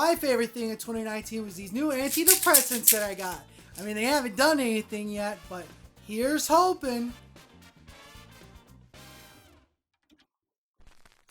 my favorite thing of 2019 was these new antidepressants that I got. I mean, they haven't done anything yet, but here's hoping.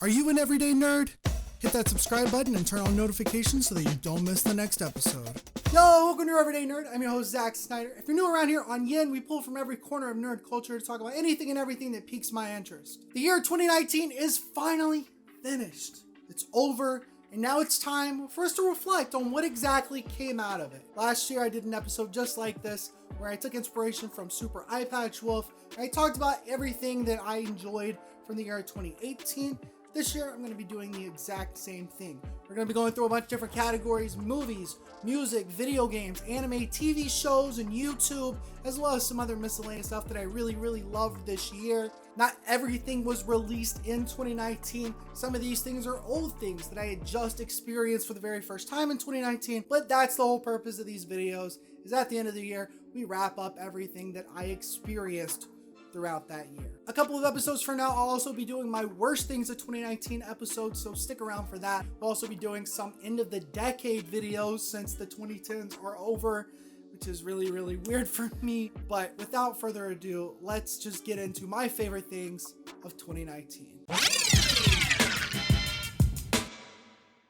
Are you an everyday nerd? Hit that subscribe button and turn on notifications so that you don't miss the next episode. Yo, welcome to Everyday Nerd. I'm your host, Zach Snyder. If you're new around here on Yin, we pull from every corner of nerd culture to talk about anything and everything that piques my interest. The year 2019 is finally finished. It's over, and now it's time for us to reflect on what exactly came out of it. Last year, I did an episode just like this, where I took inspiration from Super Eye Patch Wolf, and I talked about everything that I enjoyed from the year 2018. This year, I'm going to be doing the exact same thing. We're going to be going through a bunch of different categories: movies, music, video games, anime, TV shows, and YouTube, as well as some other miscellaneous stuff that I really loved this year. Not everything was released in 2019. Some of these things are old things that I had just experienced for the very first time in 2019, but that's the whole purpose of these videos, is at the end of the year, we wrap up everything that I experienced throughout that year. A couple of episodes from now, I'll also be doing my worst things of 2019 episodes, so stick around for that. We'll also be doing some end of the decade videos since the 2010s are over, which is really weird for me. But without further ado, let's just get into my favorite things of 2019.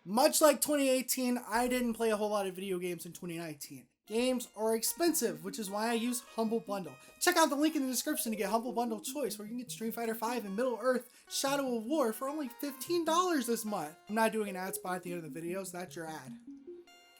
Much like 2018, I didn't play a whole lot of video games in 2019. Games are expensive, which is why I use Humble Bundle. Check out the link in the description to get Humble Bundle Choice, where you can get Street Fighter V and Middle-earth Shadow of War for only $15 this month. I'm not doing an ad spot at the end of the video, so that's your ad.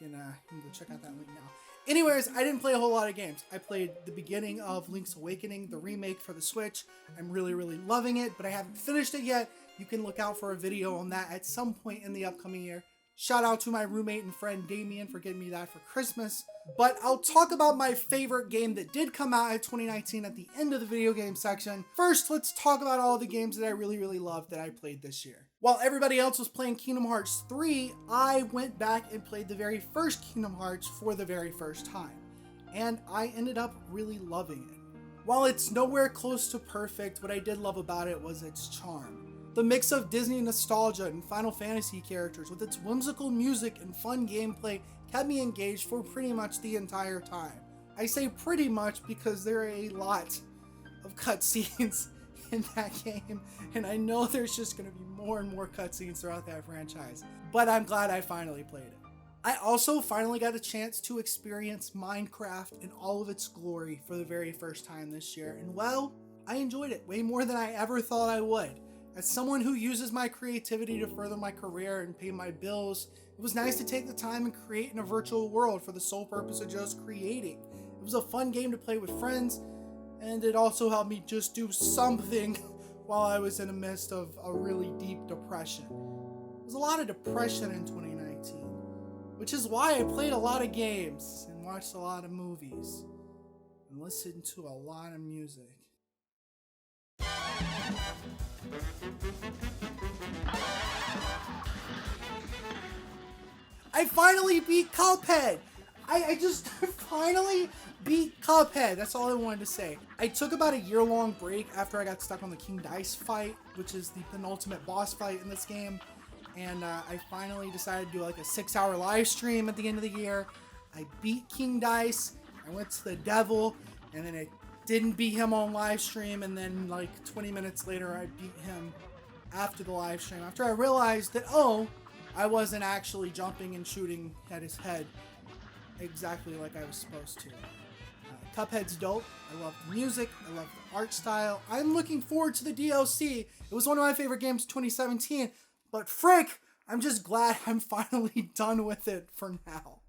You can go check out that link now. Anyways, I didn't play a whole lot of games. I played the beginning of Link's Awakening, the remake for the Switch. I'm really loving it, but I haven't finished it yet. You can look out for a video on that at some point in the upcoming year. Shout out to my roommate and friend Damien for getting me that for Christmas. But I'll talk about my favorite game that did come out in 2019 at the end of the video game section. First, let's talk about all the games that I really loved that I played this year. While everybody else was playing Kingdom Hearts 3, I went back and played the very first Kingdom Hearts for the very first time. And I ended up really loving it. While it's nowhere close to perfect, what I did love about it was its charm. The mix of Disney nostalgia and Final Fantasy characters with its whimsical music and fun gameplay kept me engaged for pretty much the entire time. I say pretty much because there are a lot of cutscenes in that game, and I know there's just going to be more and more cutscenes throughout that franchise, but I'm glad I finally played it. I also finally got a chance to experience Minecraft in all of its glory for the very first time this year, and well, I enjoyed it way more than I ever thought I would. As someone who uses my creativity to further my career and pay my bills, it was nice to take the time and create in a virtual world for the sole purpose of just creating. It was a fun game to play with friends, and it also helped me just do something while I was in the midst of a really deep depression. There was a lot of depression in 2019, which is why I played a lot of games and watched a lot of movies and listened to a lot of music. I finally beat Cuphead! I just finally beat Cuphead. That's all I wanted to say. I took about a year-long break after I got stuck on the King Dice fight, which is the penultimate boss fight in this game. And I finally decided to do like a 6-hour live stream at the end of the year. I beat King Dice. I went to the devil, and then I didn't beat him on live stream, and then like 20 minutes later I beat him after the live stream, after I realized that, oh, I wasn't actually jumping and shooting at his head exactly like I was supposed to. Cuphead's dope. I love the music. I love the art style. I'm looking forward to the DLC. It was one of my favorite games of 2017, but frick, I'm just glad I'm finally done with it for now.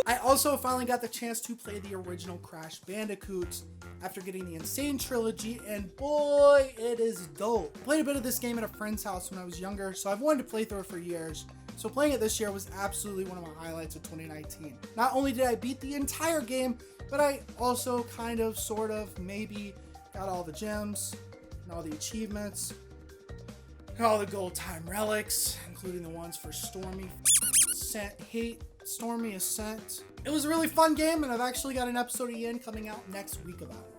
I also finally got the chance to play the original Crash Bandicoots after getting the Insane Trilogy, and boy, it is dope. I played a bit of this game at a friend's house when I was younger, so I've wanted to play through it for years. So playing it this year was absolutely one of my highlights of 2019. Not only did I beat the entire game, but I also kind of, sort of, maybe got all the gems and all the achievements and all the gold time relics, including the ones for Stormy Ascent. It was a really fun game, and I've actually got an episode of Yin coming out next week about it.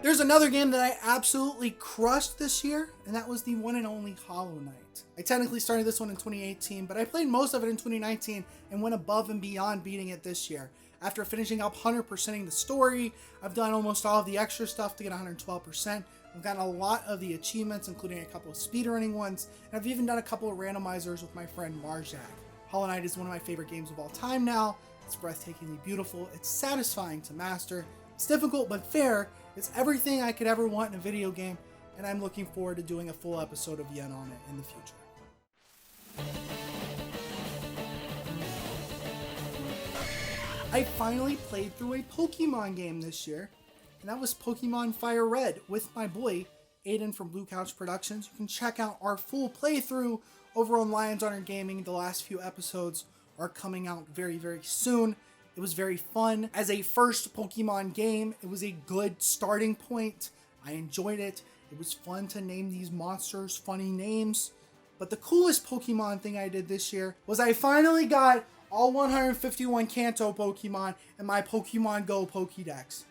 There's another game that I absolutely crushed this year, and that was the one and only Hollow Knight. I technically started this one in 2018, but I played most of it in 2019 and went above and beyond beating it this year. After finishing up 100%ing the story, I've done almost all of the extra stuff to get 112%. I've gotten a lot of the achievements, including a couple of speedrunning ones, and I've even done a couple of randomizers with my friend Marjak. Hollow Knight is one of my favorite games of all time now. It's breathtakingly beautiful, it's satisfying to master, it's difficult but fair, it's everything I could ever want in a video game, and I'm looking forward to doing a full episode of Yen on it in the future. I finally played through a Pokemon game this year, and that was Pokemon Fire Red with my boy, Aiden from Blue Couch Productions. You can check out our full playthrough over on Lions Honor Gaming. The last few episodes are coming out very, very soon. It was very fun. As a first Pokemon game, it was a good starting point. I enjoyed it. It was fun to name these monsters funny names. But the coolest Pokemon thing I did this year was I finally got all 151 Kanto Pokemon in my Pokemon Go Pokédex.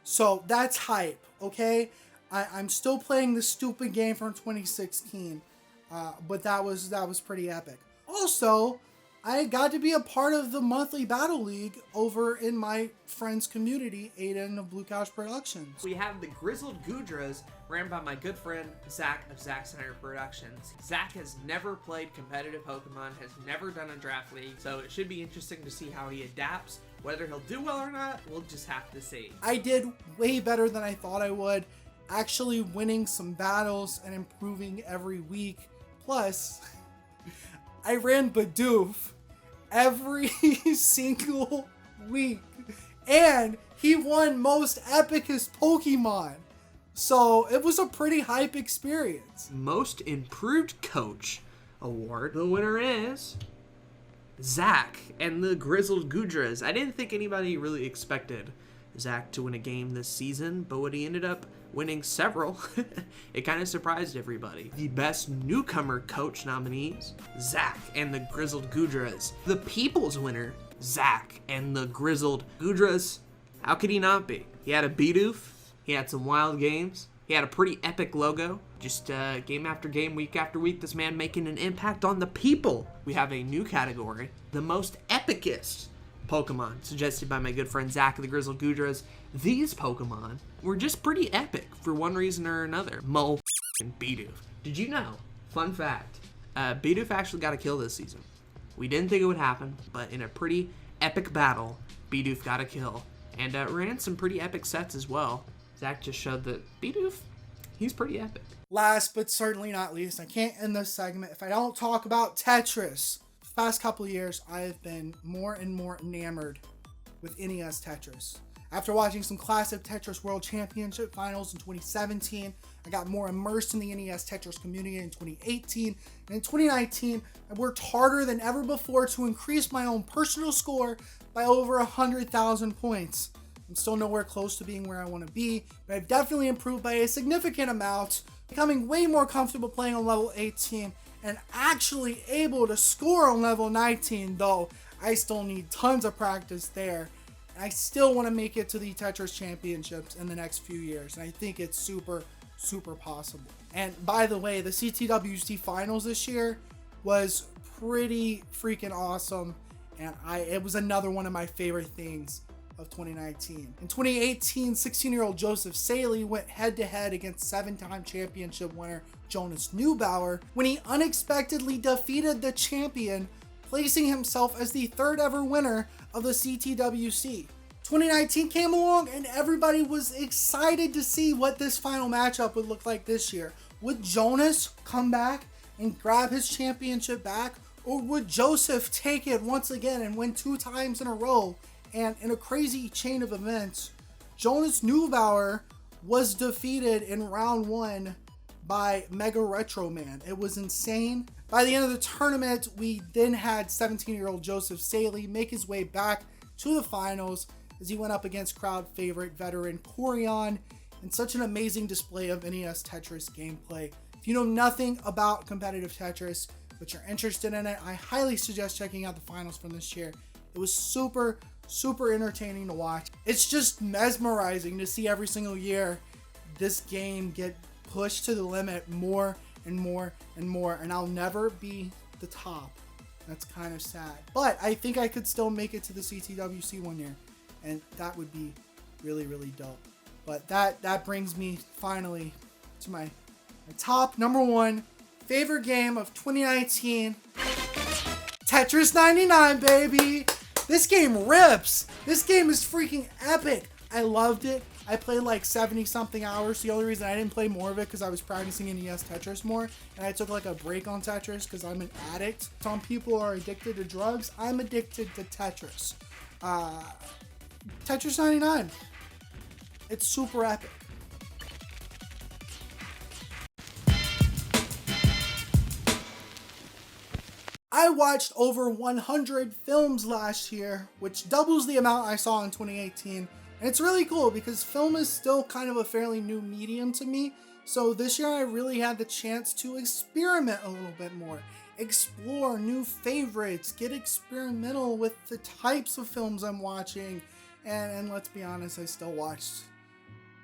So that's hype, okay? I'm still playing the stupid game from 2016, but that was pretty epic. Also, I got to be a part of the monthly battle league over in my friend's community, Aiden of Blue Couch Productions. We have the Grizzled Gudras, ran by my good friend Zach of Zach Snyder Productions. Zach has never played competitive Pokemon, has never done a draft league, so it should be interesting to see how he adapts. Whether he'll do well or not, we'll just have to see. I did way better than I thought I would, actually winning some battles and improving every week. Plus, I ran Bidoof every single week, and he won most epicest Pokemon. So it was a pretty hype experience. Most Improved Coach award. The winner is Zach and the Grizzled Gudras. I didn't think anybody really expected Zach to win a game this season, but when he ended up winning several, it kind of surprised everybody. The best newcomer coach nominees, Zach and the Grizzled Gudras. The people's winner, Zach and the Grizzled Gudras. How could he not be? He had a Bidoof, he had some wild games, he had a pretty epic logo. Just game after game, week after week, this man making an impact on the people. We have a new category, the most epicest Pokemon, suggested by my good friend Zach of the Grizzled Gudras. These Pokemon were just pretty epic for one reason or another. and Bidoof. Did you know, fun fact, Bidoof actually got a kill this season. We didn't think it would happen, but in a pretty epic battle, Bidoof got a kill. And ran some pretty epic sets as well. Zach just showed that Bidoof, he's pretty epic. Last but certainly not least, I can't end this segment if I don't talk about Tetris. The past couple of years, I have been more and more enamored with NES Tetris. After watching some classic Tetris World Championship finals in 2017, I got more immersed in the NES Tetris community in 2018, and in 2019, I worked harder than ever before to increase my own personal score by over 100,000 points. I'm still nowhere close to being where I want to be, but I've definitely improved by a significant amount, becoming way more comfortable playing on level 18 and actually able to score on level 19, though I still need tons of practice there. I still want to make it to the Tetris Championships in the next few years, and I think it's super, super possible. And by the way, the CTWC Finals this year was pretty freaking awesome, and it was another one of my favorite things of 2019. In 2018, 16-year-old Joseph Saley went head-to-head against 7-time championship winner Jonas Neubauer when he unexpectedly defeated the champion, placing himself as the third ever winner of the CTWC. 2019 came along and everybody was excited to see what this final matchup would look like this year. Would Jonas come back and grab his championship back, or would Joseph take it once again and win 2 times in a row? And in a crazy chain of events, Jonas Neubauer was defeated in round 1 by Mega Retro Man. It was insane. By the end of the tournament, we then had 17-year-old Joseph Saley make his way back to the finals as he went up against crowd favorite veteran Corion in such an amazing display of NES Tetris gameplay. If you know nothing about competitive Tetris, but you're interested in it, I highly suggest checking out the finals from this year. It was super entertaining to watch. It's just mesmerizing to see every single year this game get pushed to the limit more and more and more, and I'll never be the top. That's kind of sad. But I think I could still make it to the CTWC one year, and that would be really, really dope. But that brings me finally to my top number one favorite game of 2019. Tetris 99, baby! This game rips! This game is freaking epic! I loved it. I played like 70 something hours. The only reason I didn't play more of it because I was practicing NES Tetris more, and I took like a break on Tetris because I'm an addict. Some people are addicted to drugs. I'm addicted to Tetris. Tetris 99. It's super epic. I watched over 100 films last year, which doubles the amount I saw in 2018. And it's really cool because film is still kind of a fairly new medium to me. So this year I really had the chance to experiment a little bit more, explore new favorites, get experimental with the types of films I'm watching. And let's be honest, I still watched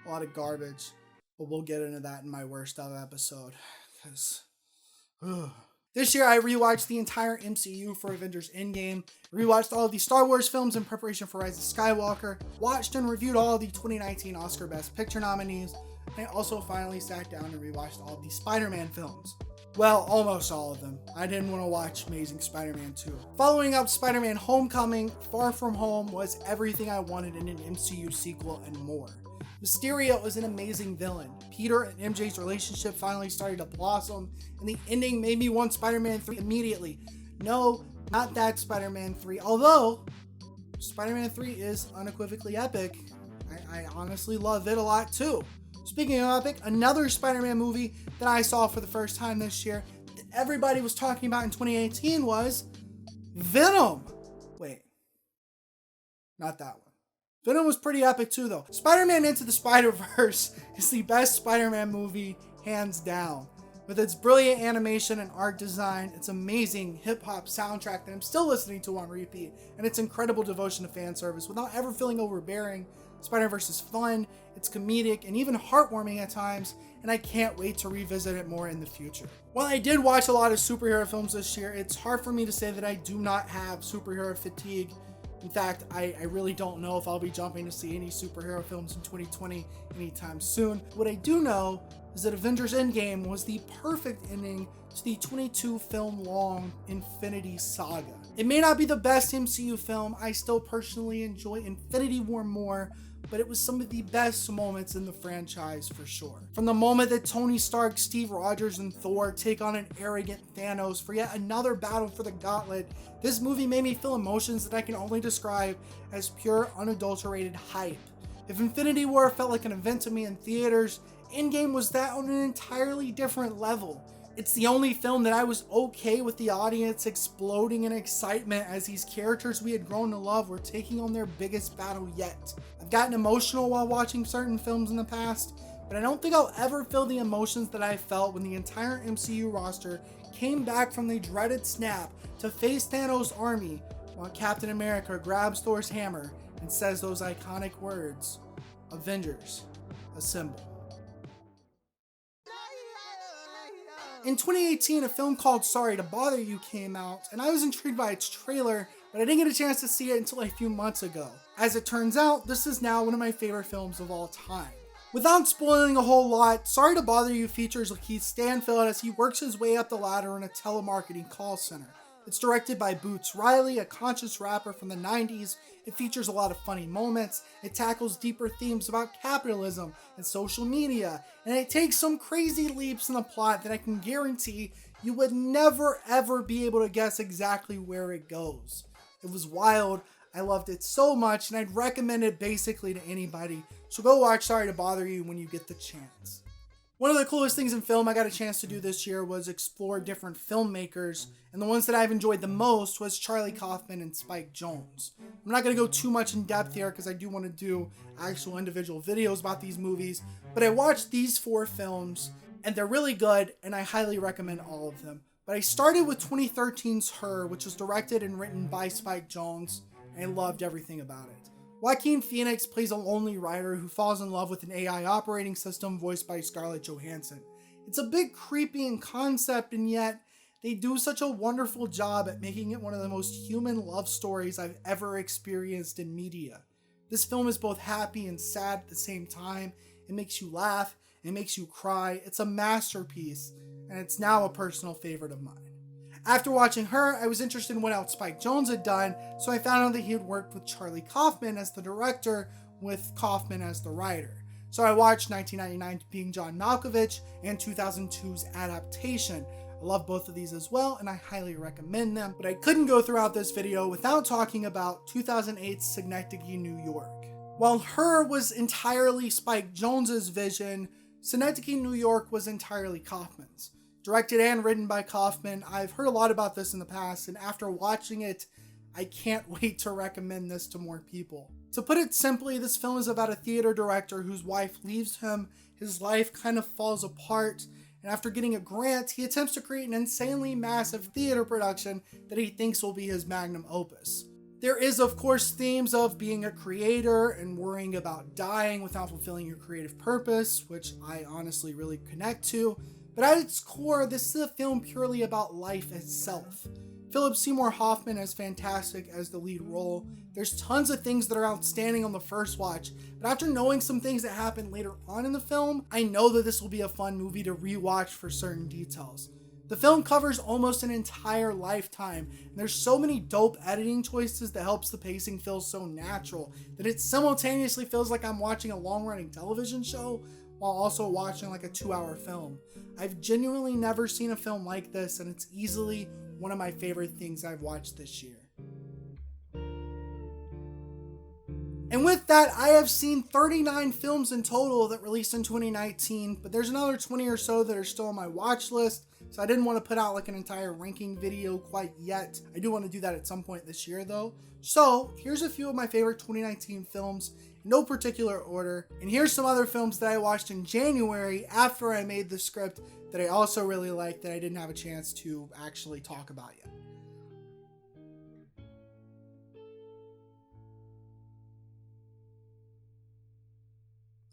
a lot of garbage. But we'll get into that in my worst of episode. Because this year I rewatched the entire MCU for Avengers Endgame, rewatched all of the Star Wars films in preparation for Rise of Skywalker, watched and reviewed all of the 2019 Oscar Best Picture nominees, and I also finally sat down and rewatched all of the Spider-Man films. Well, almost all of them. I didn't want to watch Amazing Spider-Man 2. Following up Spider-Man Homecoming, Far From Home was everything I wanted in an MCU sequel and more. Mysterio is an amazing villain. Peter and MJ's relationship finally started to blossom, and the ending made me want Spider-Man 3 immediately. No, not that Spider-Man 3, although Spider-Man 3 is unequivocally epic. I honestly love it a lot too. Speaking of epic, another Spider-Man movie that I saw for the first time this year that everybody was talking about in 2018 was Venom. Wait, not that one. Venom was pretty epic too though. Spider-Man Into the Spider-Verse is the best Spider-Man movie, hands down. With its brilliant animation and art design, its amazing hip-hop soundtrack that I'm still listening to on repeat, and its incredible devotion to fan service without ever feeling overbearing, Spider-Verse is fun, it's comedic, and even heartwarming at times, and I can't wait to revisit it more in the future. While I did watch a lot of superhero films this year, it's hard for me to say that I do not have superhero fatigue. In fact, I really don't know if I'll be jumping to see any superhero films in 2020 anytime soon. What I do know is that Avengers Endgame was the perfect ending to the 22 film long Infinity Saga. It may not be the best MCU film, I still personally enjoy Infinity War more, but it was some of the best moments in the franchise for sure. From the moment that Tony Stark, Steve Rogers, and Thor take on an arrogant Thanos for yet another battle for the gauntlet, this movie made me feel emotions that I can only describe as pure, unadulterated hype. If Infinity War felt like an event to me in theaters, Endgame was that on an entirely different level. It's the only film that I was okay with the audience exploding in excitement as these characters we had grown to love were taking on their biggest battle yet. I've gotten emotional while watching certain films in the past, but I don't think I'll ever feel the emotions that I felt when the entire MCU roster came back from the dreaded snap to face Thanos' army while Captain America grabs Thor's hammer and says those iconic words, "Avengers, assemble." In 2018, a film called Sorry to Bother You came out, and I was intrigued by its trailer, but I didn't get a chance to see it until a few months ago. As it turns out, this is now one of my favorite films of all time. Without spoiling a whole lot, Sorry to Bother You features Lakeith Stanfield as he works his way up the ladder in a telemarketing call center. It's directed by Boots Riley, a conscious rapper from the 90s. It features a lot of funny moments. It tackles deeper themes about capitalism and social media. And it takes some crazy leaps in the plot that I can guarantee you would never ever be able to guess exactly where it goes. It was wild. I loved it so much, and I'd recommend it basically to anybody. So go watch Sorry to Bother You when you get the chance. One of the coolest things in film I got a chance to do this year was explore different filmmakers, and the ones that I've enjoyed the most was Charlie Kaufman and Spike Jonze. I'm not going to go too much in depth here because I do want to do actual individual videos about these movies, but I watched these 4 films, and they're really good, and I highly recommend all of them. But I started with 2013's Her, which was directed and written by Spike Jonze, and I loved everything about it. Joaquin Phoenix plays a lonely writer who falls in love with an AI operating system voiced by Scarlett Johansson. It's a bit creepy in concept, and yet they do such a wonderful job at making it one of the most human love stories I've ever experienced in media. This film is both happy and sad at the same time. It makes you laugh, it makes you cry. It's a masterpiece, and it's now a personal favorite of mine. After watching her, I was interested in what else Spike Jonze had done, so I found out that he had worked with Charlie Kaufman as the director, with Kaufman as the writer. So I watched 1999's Being John Malkovich and 2002's Adaptation. I love both of these as well, and I highly recommend them, but I couldn't go throughout this video without talking about 2008's Synecdoche, New York. While Her was entirely Spike Jonze's vision, Synecdoche, New York was entirely Kaufman's. Directed and written by Kaufman, I've heard a lot about this in the past, and after watching it, I can't wait to recommend this to more people. To put it simply, this film is about a theater director whose wife leaves him, his life kind of falls apart, and after getting a grant, he attempts to create an insanely massive theater production that he thinks will be his magnum opus. There is, of course, themes of being a creator and worrying about dying without fulfilling your creative purpose, which I honestly really connect to. But at its core, this is a film purely about life itself. Philip Seymour Hoffman is fantastic as the lead role. There's tons of things that are outstanding on the first watch, but after knowing some things that happen later on in the film, I know that this will be a fun movie to rewatch for certain details. The film covers almost an entire lifetime, and there's so many dope editing choices that helps the pacing feel so natural that it simultaneously feels like I'm watching a long-running television show while also watching like a 2-hour film. I've genuinely never seen a film like this, and it's easily one of my favorite things I've watched this year. And with that, I have seen 39 films in total that released in 2019, but there's another 20 or so that are still on my watch list, so I didn't want to put out like an entire ranking video quite yet. I do want to do that at some point this year though. So here's a few of my favorite 2019 films, in no particular order, and here's some other films that I watched in January after I made the script that I also really liked that I didn't have a chance to actually talk about yet.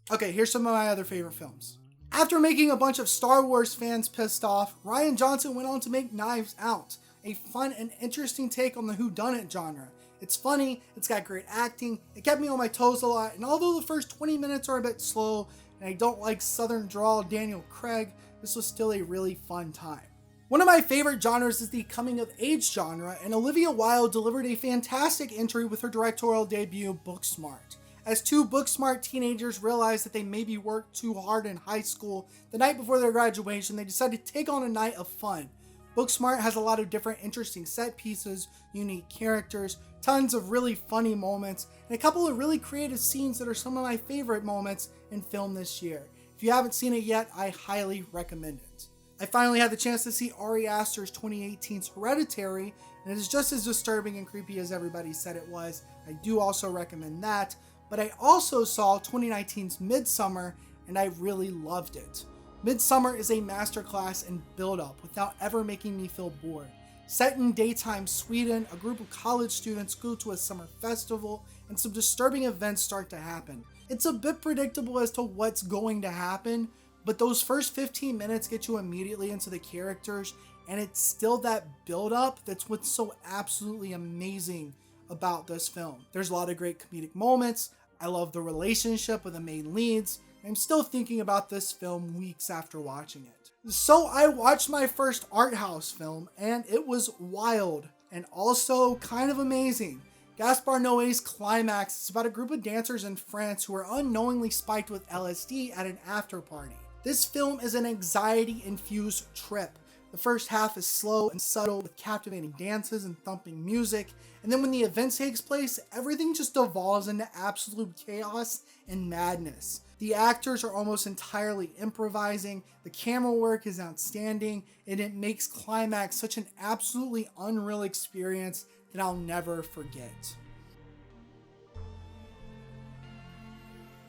Okay, here's some of my other favorite films. After making a bunch of Star Wars fans pissed off, Rian Johnson went on to make Knives Out, a fun and interesting take on the whodunit genre. It's funny, it's got great acting, it kept me on my toes a lot, and although the first 20 minutes are a bit slow, and I don't like Southern drawl Daniel Craig, this was still a really fun time. One of my favorite genres is the coming of age genre, and Olivia Wilde delivered a fantastic entry with her directorial debut, Booksmart. As two Booksmart teenagers realize that they maybe worked too hard in high school, the night before their graduation, they decide to take on a night of fun. Booksmart has a lot of different interesting set pieces, unique characters, tons of really funny moments, and a couple of really creative scenes that are some of my favorite moments in film this year. If you haven't seen it yet, I highly recommend it. I finally had the chance to see Ari Aster's 2018's Hereditary, and it is just as disturbing and creepy as everybody said it was. I do also recommend that. But I also saw 2019's Midsommar, and I really loved it. Midsommar is a masterclass in build-up without ever making me feel bored. Set in daytime Sweden, a group of college students go to a summer festival, and some disturbing events start to happen. It's a bit predictable as to what's going to happen, but those first 15 minutes get you immediately into the characters, and it's still that build-up that's what's so absolutely amazing about this film. There's a lot of great comedic moments. I love the relationship with the main leads. I'm still thinking about this film weeks after watching it. So I watched my first art house film, and it was wild and also kind of amazing. Gaspar Noé's Climax is about a group of dancers in France who are unknowingly spiked with LSD at an after party. This film is an anxiety-infused trip. The first half is slow and subtle with captivating dances and thumping music, and then when the event takes place, everything just devolves into absolute chaos and madness. The actors are almost entirely improvising, the camera work is outstanding, and it makes Climax such an absolutely unreal experience that I'll never forget.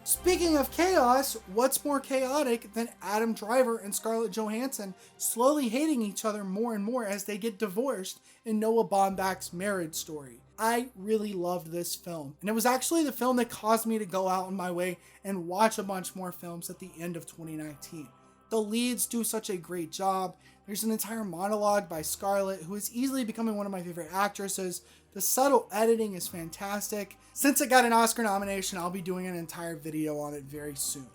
Speaking of chaos, what's more chaotic than Adam Driver and Scarlett Johansson slowly hating each other more and more as they get divorced in Noah Baumbach's Marriage Story? I really loved this film, and it was actually the film that caused me to go out on my way and watch a bunch more films at the end of 2019. The leads do such a great job. There's an entire monologue by Scarlett, who is easily becoming one of my favorite actresses. The subtle editing is fantastic. Since it got an Oscar nomination, I'll be doing an entire video on it very soon.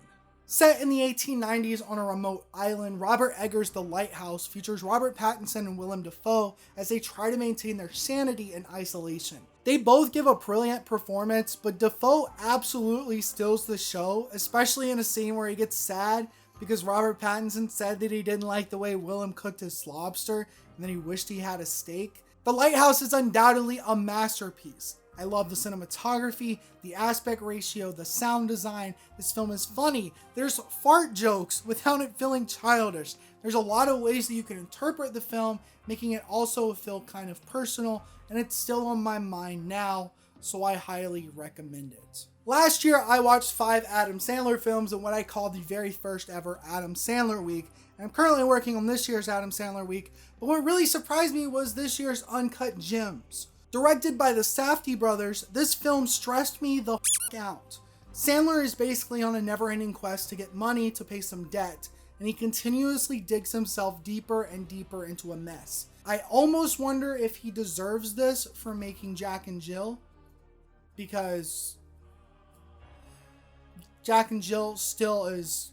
Set in the 1890s on a remote island, Robert Eggers' The Lighthouse features Robert Pattinson and Willem Dafoe as they try to maintain their sanity in isolation. They both give a brilliant performance, but Dafoe absolutely steals the show, especially in a scene where he gets sad because Robert Pattinson said that he didn't like the way Willem cooked his lobster and then he wished he had a steak. The Lighthouse is undoubtedly a masterpiece. I love the cinematography, the aspect ratio, the sound design. This film is funny. There's fart jokes without it feeling childish. There's a lot of ways that you can interpret the film, making it also feel kind of personal, and it's still on my mind now, so I highly recommend it. Last year, I watched 5 Adam Sandler films in what I call the very first ever Adam Sandler week, and I'm currently working on this year's Adam Sandler week, but what really surprised me was this year's Uncut Gems. Directed by the Safdie brothers, this film stressed me the f*** out. Sandler is basically on a never-ending quest to get money to pay some debt, and he continuously digs himself deeper and deeper into a mess. I almost wonder if he deserves this for making Jack and Jill, because Jack and Jill still is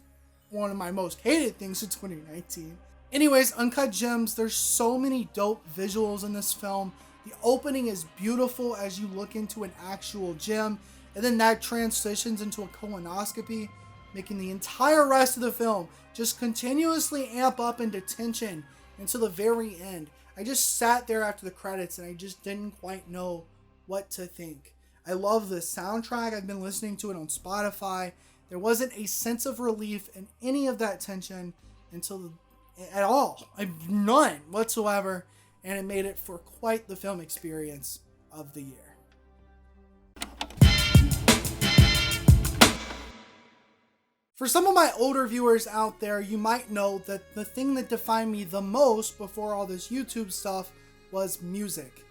one of my most hated things in 2019. Anyways, Uncut Gems, there's so many dope visuals in this film. The opening is beautiful as you look into an actual gym, and then that transitions into a colonoscopy, making the entire rest of the film just continuously amp up into tension until the very end. I just sat there after the credits and I just didn't quite know what to think. I love the soundtrack. I've been listening to it on Spotify. There wasn't a sense of relief in any of that tension at all. None whatsoever. And it made it for quite the film experience of the year. For some of my older viewers out there, you might know that the thing that defined me the most before all this YouTube stuff was music.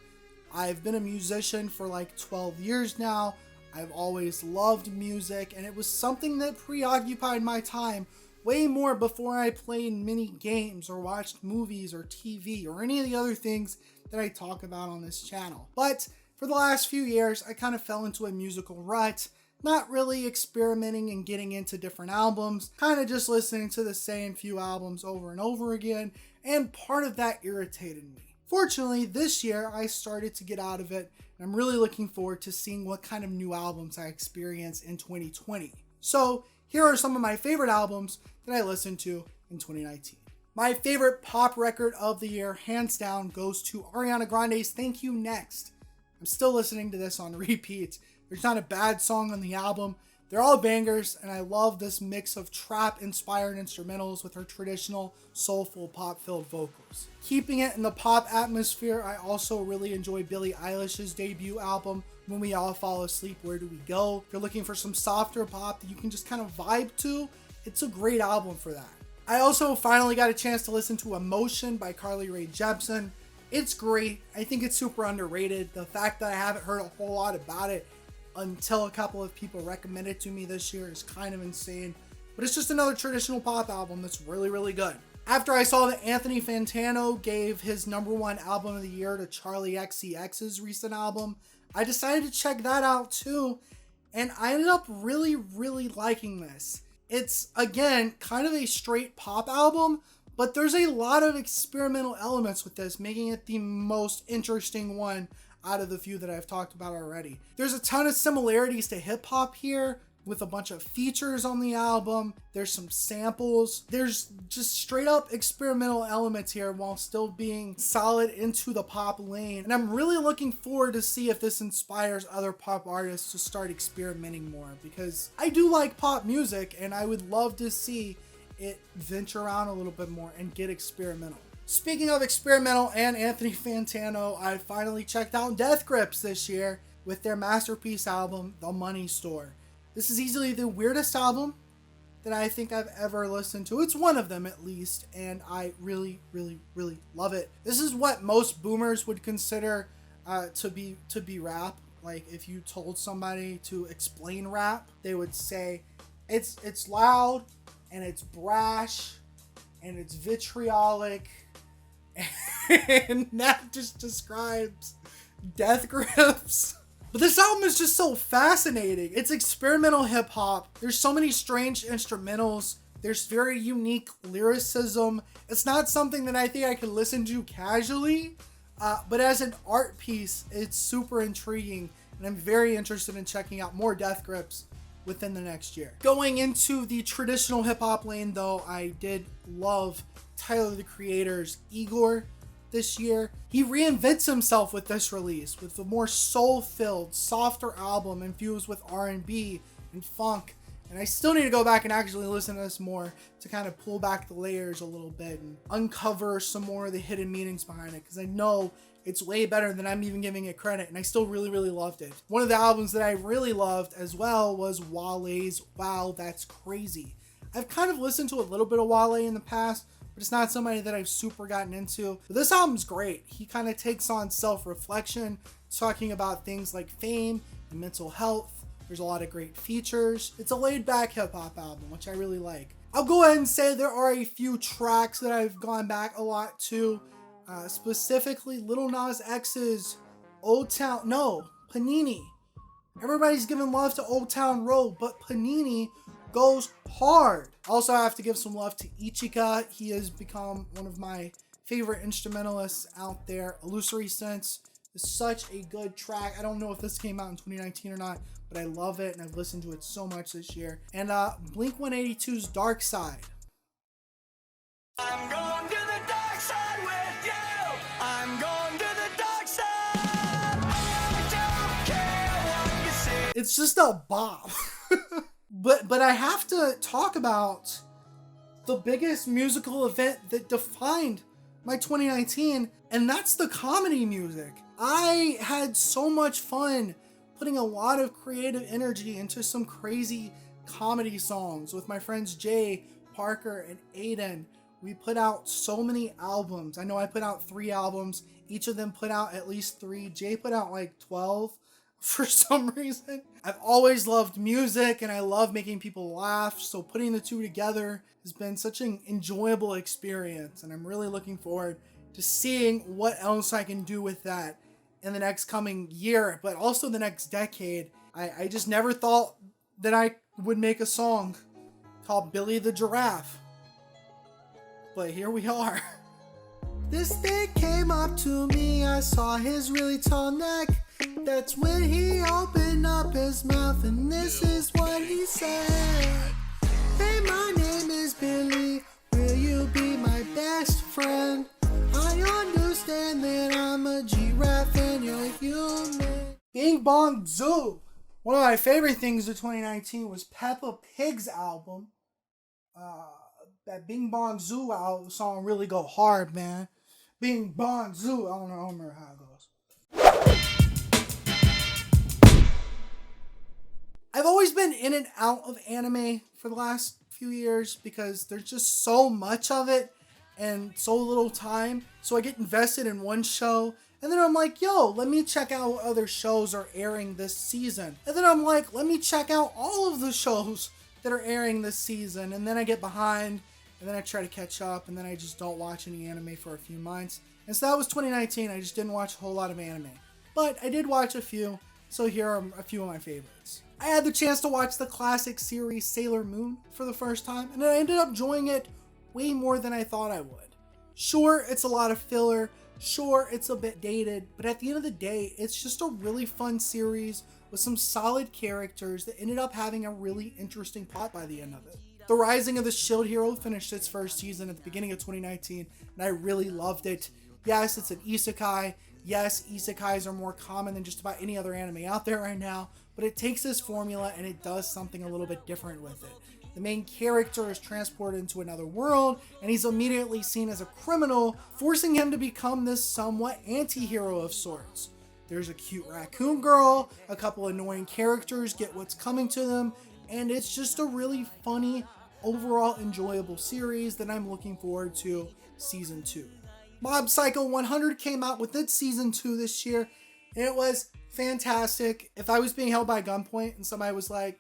I've been a musician for like 12 years now. I've always loved music, and it was something that preoccupied my time way more before I played mini games or watched movies or TV or any of the other things that I talk about on this channel. But for the last few years, I kind of fell into a musical rut, not really experimenting and getting into different albums, kind of just listening to the same few albums over and over again, and part of that irritated me. Fortunately, this year I started to get out of it, and I'm really looking forward to seeing what kind of new albums I experience in 2020. So here are some of my favorite albums that I listened to in 2019. My favorite pop record of the year, hands down, goes to Ariana Grande's Thank You Next. I'm still listening to this on repeat. There's not a bad song on the album. They're all bangers, and I love this mix of trap-inspired instrumentals with her traditional, soulful, pop-filled vocals. Keeping it in the pop atmosphere, I also really enjoy Billie Eilish's debut album, When We All Fall Asleep, Where Do We Go? If you're looking for some softer pop that you can just kind of vibe to, it's a great album for that. I also finally got a chance to listen to Emotion by Carly Rae Jepsen. It's great. I think it's super underrated. The fact that I haven't heard a whole lot about it until a couple of people recommended it to me this year is kind of insane. But it's just another traditional pop album that's really, really good. After I saw that Anthony Fantano gave his #1 album of the year to Charli XCX's recent album, I decided to check that out too, and I ended up really, really liking this. It's, again, kind of a straight pop album, but there's a lot of experimental elements with this, making it the most interesting one out of the few that I've talked about already. There's a ton of similarities to hip-hop here, with a bunch of features on the album. There's some samples. There's just straight up experimental elements here while still being solid into the pop lane. And I'm really looking forward to see if this inspires other pop artists to start experimenting more, because I do like pop music and I would love to see it venture around a little bit more and get experimental. Speaking of experimental and Anthony Fantano, I finally checked out Death Grips this year with their masterpiece album, The Money Store. This is easily the weirdest album that I think I've ever listened to. It's one of them at least, and I really, really, really love it. This is what most boomers would consider to be rap. Like if you told somebody to explain rap, they would say it's loud and it's brash and it's vitriolic, and that just describes death grips. But this album is just so fascinating. It's experimental hip hop. There's so many strange instrumentals. There's very unique lyricism. It's not something that I think I could listen to casually, but as an art piece, it's super intriguing, and I'm very interested in checking out more death grips within the next year. Going into the traditional hip hop lane though, I did love Tyler the Creator's Igor this year. He reinvents himself with this release, with a more soul-filled, softer album infused with R&B and funk. And I still need to go back and actually listen to this more to kind of pull back the layers a little bit and uncover some more of the hidden meanings behind it, because I know it's way better than I'm even giving it credit, and I still really, really loved it. One of the albums that I really loved as well was Wale's Wow, That's Crazy. I've kind of listened to a little bit of Wale in the past, but it's not somebody that I've super gotten into. But this album's great. He kind of takes on self-reflection, talking about things like fame and mental health. There's a lot of great features. It's a laid-back hip-hop album, which I really like. I'll go ahead and say there are a few tracks that I've gone back a lot to, specifically Lil Nas X's Panini. Everybody's giving love to Old Town Road, but Panini goes hard. Also, I have to give some love to Ichika. He has become one of my favorite instrumentalists out there. Illusory Sense is such a good track. I don't know if this came out in 2019 or not, but I love it, and I've listened to it so much this year. And Blink-182's Dark Side. I'm going to the dark side with you. I'm going to the dark side. I don't care what you say. It's just a bop. But I have to talk about the biggest musical event that defined my 2019, and that's the comedy music. I had so much fun putting a lot of creative energy into some crazy comedy songs with my friends Jay, Parker, and Aiden. We put out so many albums. I know I put out 3 albums. Each of them put out at least 3. Jay put out like 12 for some reason. I've always loved music, and I love making people laugh, so putting the two together has been such an enjoyable experience, and I'm really looking forward to seeing what else I can do with that in the next coming year, but also the next decade. I just never thought that I would make a song called Billy the Giraffe, but here we are. This thing came up to me, I saw his really tall neck. That's when he opened up his mouth, and this is what he said. Hey, my name is Billy, will you be my best friend? I understand that I'm a giraffe and you're human. Bing Bong Zoo. One of my favorite things of 2019 was Peppa Pig's album. That Bing Bong Zoo song really go hard, man. Bing Bong Zoo. I don't remember how it goes. I've always been in and out of anime for the last few years because there's just so much of it and so little time. So I get invested in one show, and then I'm like, yo, let me check out what other shows are airing this season. And then I'm like, let me check out all of the shows that are airing this season. And then I get behind, and then I try to catch up, and then I just don't watch any anime for a few months. And so that was 2019. I just didn't watch a whole lot of anime. But I did watch a few, so here are a few of my favorites. I had the chance to watch the classic series Sailor Moon for the first time, and I ended up enjoying it way more than I thought I would. Sure, it's a lot of filler, sure, it's a bit dated, but at the end of the day, it's just a really fun series with some solid characters that ended up having a really interesting plot by the end of it. The Rising of the Shield Hero finished its first season at the beginning of 2019, and I really loved it. Yes, it's an isekai. Yes, isekais are more common than just about any other anime out there right now, but it takes this formula and it does something a little bit different with it. The main character is transported into another world, and he's immediately seen as a criminal, forcing him to become this somewhat anti-hero of sorts. There's a cute raccoon girl, a couple annoying characters get what's coming to them, and it's just a really funny, overall enjoyable series that I'm looking forward to season 2. Mob Psycho 100 came out with its season 2 this year, and it was fantastic. If I was being held by gunpoint and somebody was like,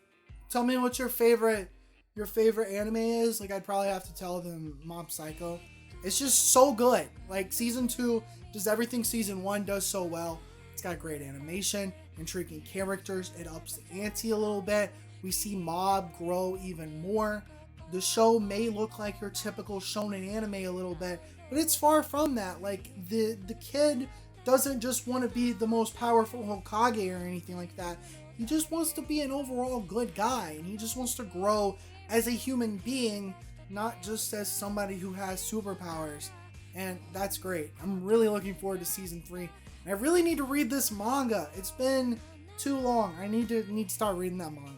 tell me what your favorite anime is, like, I'd probably have to tell them Mob Psycho. It's just so good. Like, season 2 does everything season 1 does so well. It's got great animation, intriguing characters. It ups the ante a little bit. We see Mob grow even more. The show may look like your typical shonen anime a little bit, but it's far from that. Like, the kid doesn't just want to be the most powerful Hokage or anything like that. He just wants to be an overall good guy, and he just wants to grow as a human being, not just as somebody who has superpowers. And that's great. I'm really looking forward to season 3. And I really need to read this manga. It's been too long. I need to start reading that manga.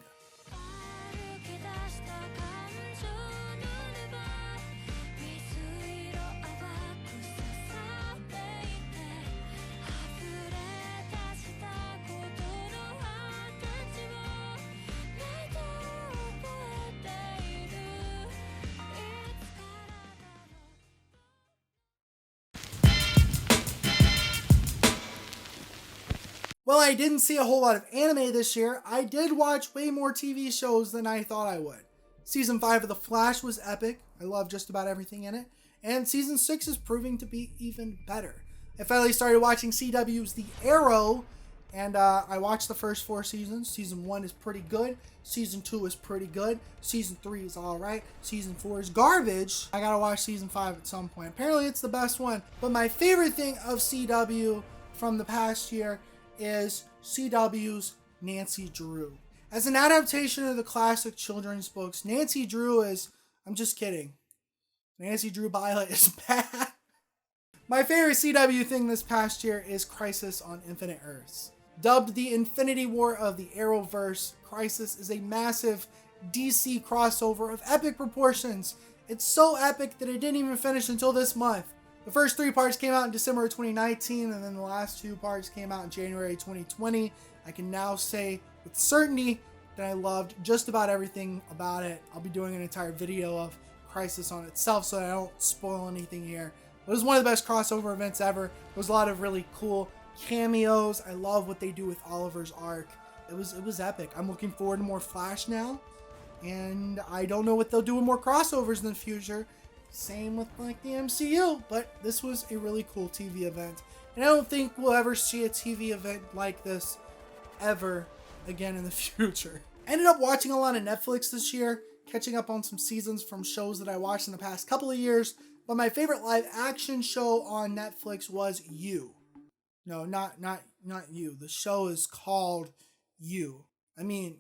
Well, I didn't see a whole lot of anime this year. I did watch way more TV shows than I thought I would. Season 5 of The Flash was epic. I love just about everything in it. And Season 6 is proving to be even better. I finally started watching CW's The Arrow, and I watched the first 4 seasons. Season 1 is pretty good. Season 2 is pretty good. Season 3 is alright. Season 4 is garbage. I gotta watch Season 5 at some point. Apparently it's the best one. But my favorite thing of CW from the past year is CW's Nancy Drew. As an adaptation of the classic children's books, Nancy Drew is... I'm just kidding. Nancy Drew Violet is bad. My favorite CW thing this past year is Crisis on Infinite Earths. Dubbed the Infinity War of the Arrowverse, Crisis is a massive DC crossover of epic proportions. It's so epic that it didn't even finish until this month. The first 3 parts came out in December of 2019, and then the last 2 parts came out in January 2020. I can now say with certainty that I loved just about everything about it. I'll be doing an entire video of Crisis on itself so that I don't spoil anything here. But it was one of the best crossover events ever. There was a lot of really cool cameos. I love what they do with Oliver's arc. It was epic. I'm looking forward to more Flash now, and I don't know what they'll do with more crossovers in the future. Same with like the MCU, but this was a really cool TV event. And I don't think we'll ever see a TV event like this ever again in the future. I ended up watching a lot of Netflix this year, catching up on some seasons from shows that I watched in the past couple of years. But my favorite live action show on Netflix was You. No, not You. The show is called You. I mean,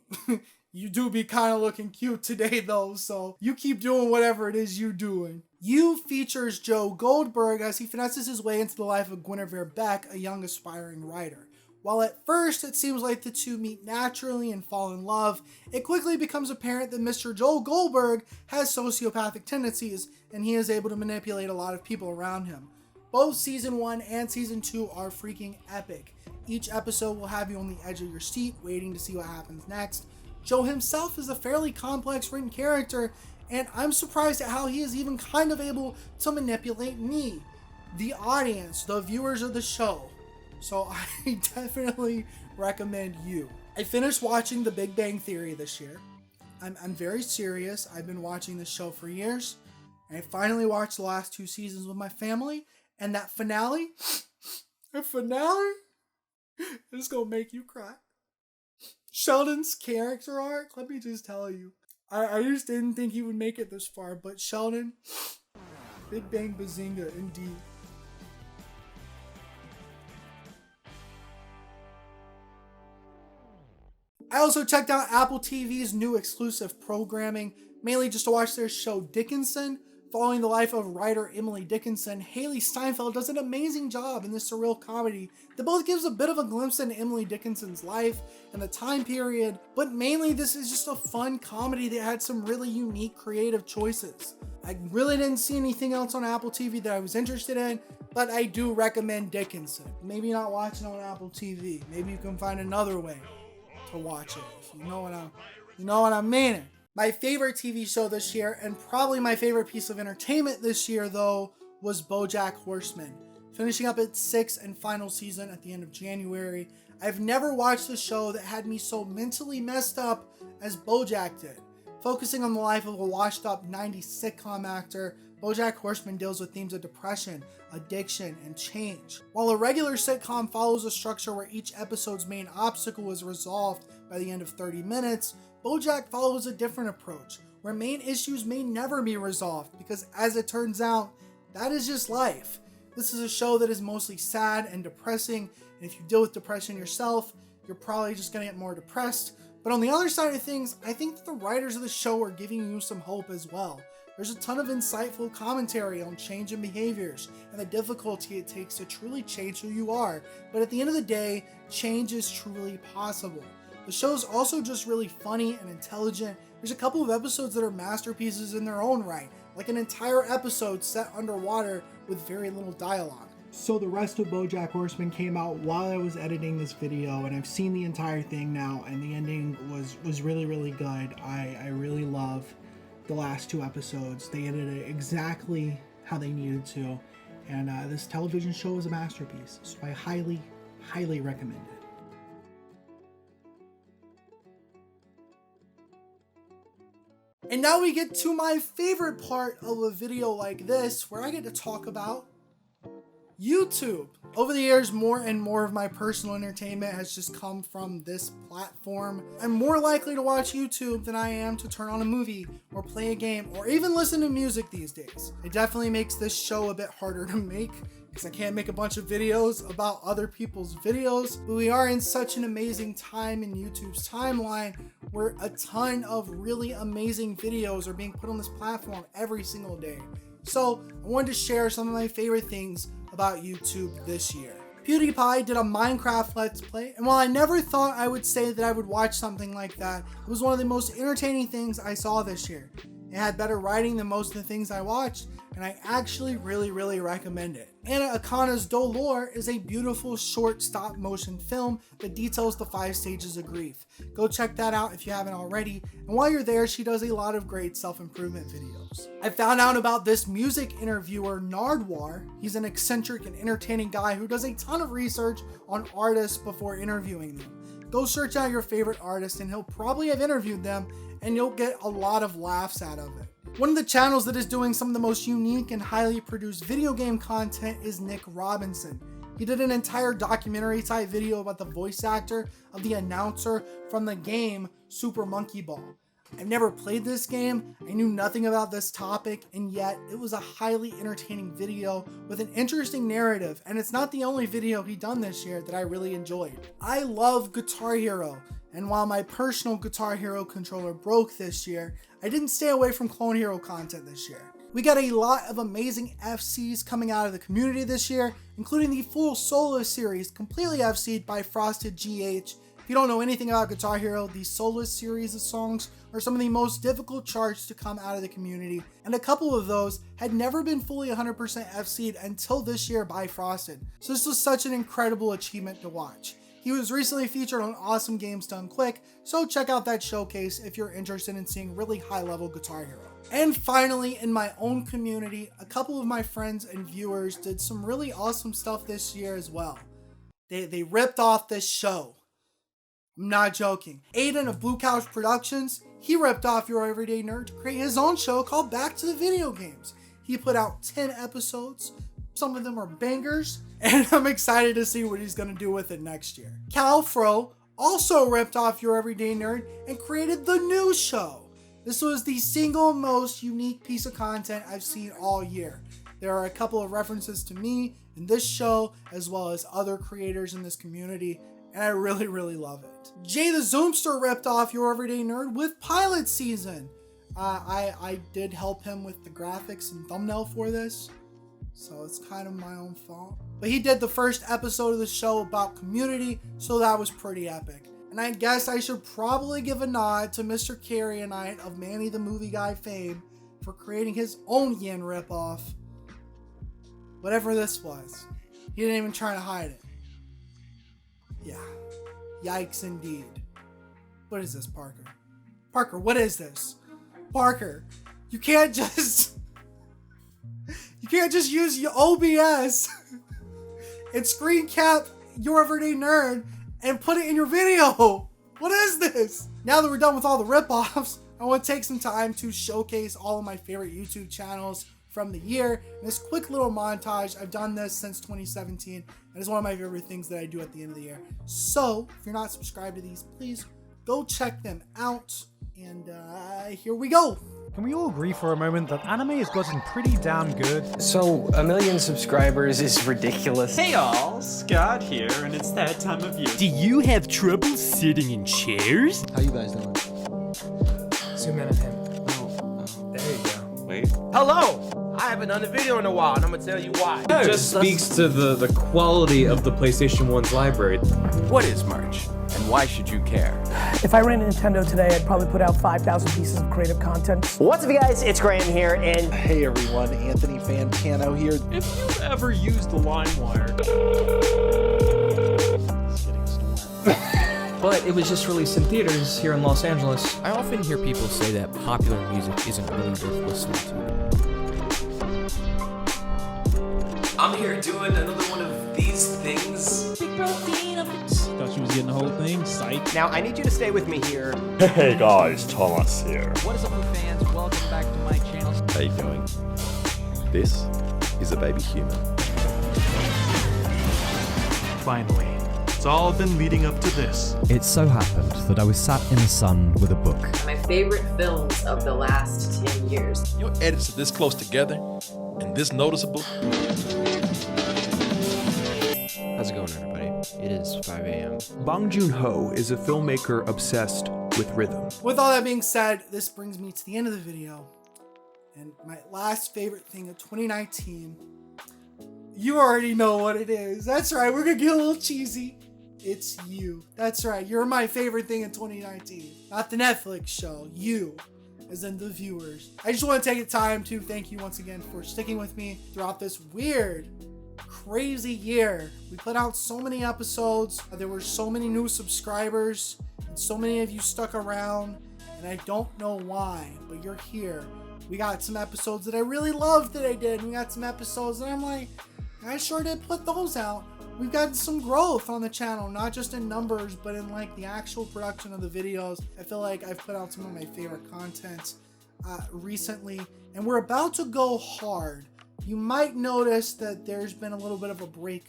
you do be kind of looking cute today though, so you keep doing whatever it is you doing. You features Joe Goldberg as he finesses his way into the life of Guinevere Beck, a young aspiring writer. While at first it seems like the two meet naturally and fall in love, it quickly becomes apparent that Mr. Joel Goldberg has sociopathic tendencies, and he is able to manipulate a lot of people around him. Both Season 1 and Season 2 are freaking epic. Each episode will have you on the edge of your seat, waiting to see what happens next. Joe himself is a fairly complex written character, and I'm surprised at how he is even kind of able to manipulate me, the audience, the viewers of the show. So I definitely recommend You. I finished watching The Big Bang Theory this year. I'm very serious. I've been watching this show for years. And I finally watched the last 2 seasons with my family. And that finale, is going to make you cry. Sheldon's character arc, let me just tell you. I just didn't think he would make it this far. But Sheldon, Big Bang Bazinga indeed. I also checked out Apple TV's new exclusive programming, mainly just to watch their show Dickinson. Following the life of writer Emily Dickinson, Haley Steinfeld does an amazing job in this surreal comedy that both gives a bit of a glimpse into Emily Dickinson's life and the time period, but mainly this is just a fun comedy that had some really unique creative choices. I really didn't see anything else on Apple TV that I was interested in, but I do recommend Dickinson. Maybe not watching on Apple TV. Maybe you can find another way to watch it, if you know what I'm meaning. My favorite TV show this year, and probably my favorite piece of entertainment this year though, was BoJack Horseman. Finishing up its 6th and final season at the end of January, I've never watched a show that had me so mentally messed up as BoJack did. Focusing on the life of a washed up 90s sitcom actor, BoJack Horseman deals with themes of depression, addiction, and change. While a regular sitcom follows a structure where each episode's main obstacle is resolved by the end of 30 minutes, BoJack follows a different approach, where main issues may never be resolved, because as it turns out, that is just life. This is a show that is mostly sad and depressing, and if you deal with depression yourself, you're probably just gonna get more depressed. But on the other side of things, I think that the writers of the show are giving you some hope as well. There's a ton of insightful commentary on change in behaviors and the difficulty it takes to truly change who you are, but at the end of the day, change is truly possible. The show's also just really funny and intelligent. There's a couple of episodes that are masterpieces in their own right, like an entire episode set underwater with very little dialogue. So the rest of BoJack Horseman came out while I was editing this video, and I've seen the entire thing now, and the ending was really, really good. I really love the last 2 episodes. They ended it exactly how they needed to, and this television show is a masterpiece, so I highly, highly recommend it. And now we get to my favorite part of a video like this, where I get to talk about YouTube. Over the years, more and more of my personal entertainment has just come from this platform. I'm more likely to watch YouTube than I am to turn on a movie or play a game or even listen to music these days. It definitely makes this show a bit harder to make, because I can't make a bunch of videos about other people's videos, but we are in such an amazing time in YouTube's timeline where a ton of really amazing videos are being put on this platform every single day. So I wanted to share some of my favorite things about YouTube this year. PewDiePie did a Minecraft Let's Play, and while I never thought I would say that I would watch something like that, it was one of the most entertaining things I saw this year. It had better writing than most of the things I watched, and I actually really recommend it. Anna Akana's Dolor is a beautiful short stop motion film that details the 5 stages of grief. Go check that out if you haven't already, and while you're there, she does a lot of great self-improvement videos. I found out about this music interviewer, Nardwar. He's an eccentric and entertaining guy who does a ton of research on artists before interviewing them. Go search out your favorite artist and he'll probably have interviewed them, and you'll get a lot of laughs out of it. One of the channels that is doing some of the most unique and highly produced video game content is Nick Robinson. He did an entire documentary type video about the voice actor of the announcer from the game Super Monkey Ball. I've never played this game, I knew nothing about this topic, and yet it was a highly entertaining video with an interesting narrative, and it's not the only video he done this year that I really enjoyed. I love Guitar Hero, and while my personal Guitar Hero controller broke this year, I didn't stay away from Clone Hero content this year. We got a lot of amazing FCs coming out of the community this year, including the full solo series completely FC'd by Frosted GH. If you don't know anything about Guitar Hero, the solo series of songs are some of the most difficult charts to come out of the community, and a couple of those had never been fully 100% FC'd until this year by Frosted. So this was such an incredible achievement to watch. He was recently featured on Awesome Games Done Quick, so check out that showcase if you're interested in seeing really high-level Guitar Hero. And finally, in my own community, a couple of my friends and viewers did some really awesome stuff this year as well. They ripped off this show. I'm not joking. Aiden of Blue Couch Productions, he ripped off Your Everyday Nerd to create his own show called Back to the Video Games. He put out 10 episodes. Some of them are bangers, and I'm excited to see what he's going to do with it next year. Calfro also ripped off Your Everyday Nerd and created the new show. This was the single most unique piece of content I've seen all year. There are a couple of references to me in this show, as well as other creators in this community, and I really love it. JaytheZoomster ripped off Your Everyday Nerd with Pilot Season. I did help him with the graphics and thumbnail for this, so it's kind of my own fault. But he did the first episode of the show about community, so that was pretty epic. And I guess I should probably give a nod to Mr. KarionyteGaming of Manny the Movie Guy fame for creating his own Yin ripoff. Whatever this was. He didn't even try to hide it. Yeah. Yikes indeed. What is this, Parker? Parker, what is this? Parker, you can't just use your OBS and screen cap Your Everyday Nerd and put it in your video. What is this? Now that we're done with all the ripoffs, I want to take some time to showcase all of my favorite YouTube channels from the year. In this quick little montage, I've done this since 2017, and it's one of my favorite things that I do at the end of the year. So, if you're not subscribed to these, please go check them out. And here we go. Can we all agree for a moment that anime has gotten pretty damn good? So, 1 million subscribers is ridiculous. Hey all, Scott here, and it's that time of year. Do you have trouble sitting in chairs? How you guys doing? Zoom in on him. There you go. Wait. Hello! I haven't done a video in a while, and I'm gonna tell you why. It just speaks to the quality of the PlayStation 1's library. What is merch, and why should you care? If I ran Nintendo today, I'd probably put out 5,000 pieces of creative content. What's up, you guys? It's Graham here, and Hey everyone, Anthony Fantano here. If you've ever used the LimeWire. But it was just released in theaters here in Los Angeles. I often hear people say that popular music isn't really worth listening to. I'm here doing another one of these things. Thought you was getting the whole thing, psych. now I need you to stay with me here. Hey guys, Thomas here. What is up, new fans? Welcome back to my channel. How you going? This is a baby human. Finally. It's all been leading up to this. It so happened that I was sat in the sun with a book. My favorite films of the last 10 years. Your edits are this close together and this noticeable. How's it going, everybody? It is 5 a.m. Bong Joon-ho is a filmmaker obsessed with rhythm. With all that being said, this brings me to the end of the video. And my last favorite thing of 2019. You already know what it is. That's right, we're gonna get a little cheesy. It's you. That's right, you're my favorite thing in 2019. Not the Netflix show, you, as in the viewers. I just want to take the time to thank you once again for sticking with me throughout this weird, crazy year. We put out so many episodes. There were so many new subscribers, and so many of you stuck around, and I don't know why, but you're here. We got some episodes that I really loved that I did. We got some episodes that I'm like, I sure did put those out. We've gotten some growth on the channel, not just in numbers, but in like the actual production of the videos. I feel like I've put out some of my favorite content recently, and we're about to go hard. You might notice that there's been a little bit of a break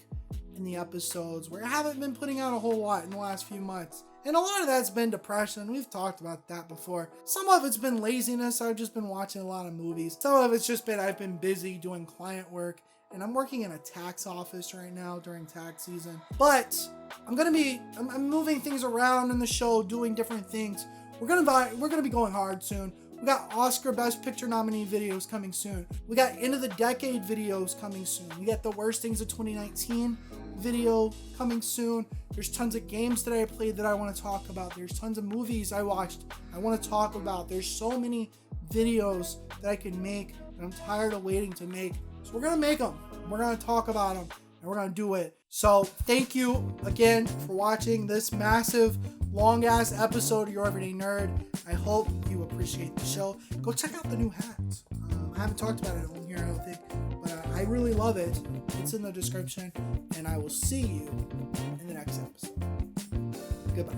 in the episodes where I haven't been putting out a whole lot in the last few months. And a lot of that's been depression. We've talked about that before. Some of it's been laziness. I've just been watching a lot of movies. Some of it's just been I've been busy doing client work. And I'm working in a tax office right now during tax season. But I'm moving things around in the show, doing different things. We're gonna be going hard soon. We got Oscar Best Picture nominee videos coming soon. We got End of the Decade videos coming soon. We got the Worst Things of 2019 video coming soon. There's tons of games that I played that I want to talk about. There's tons of movies I watched I want to talk about. There's so many videos that I can make that I'm tired of waiting to make. So we're going to make them. We're going to talk about them. And we're going to do it. So thank you again for watching this massive, long-ass episode of Your Everyday Nerd. I hope you appreciate the show. Go check out the new hat. I haven't talked about it on here, I don't think. But I really love it. It's in the description. And I will see you in the next episode. Goodbye.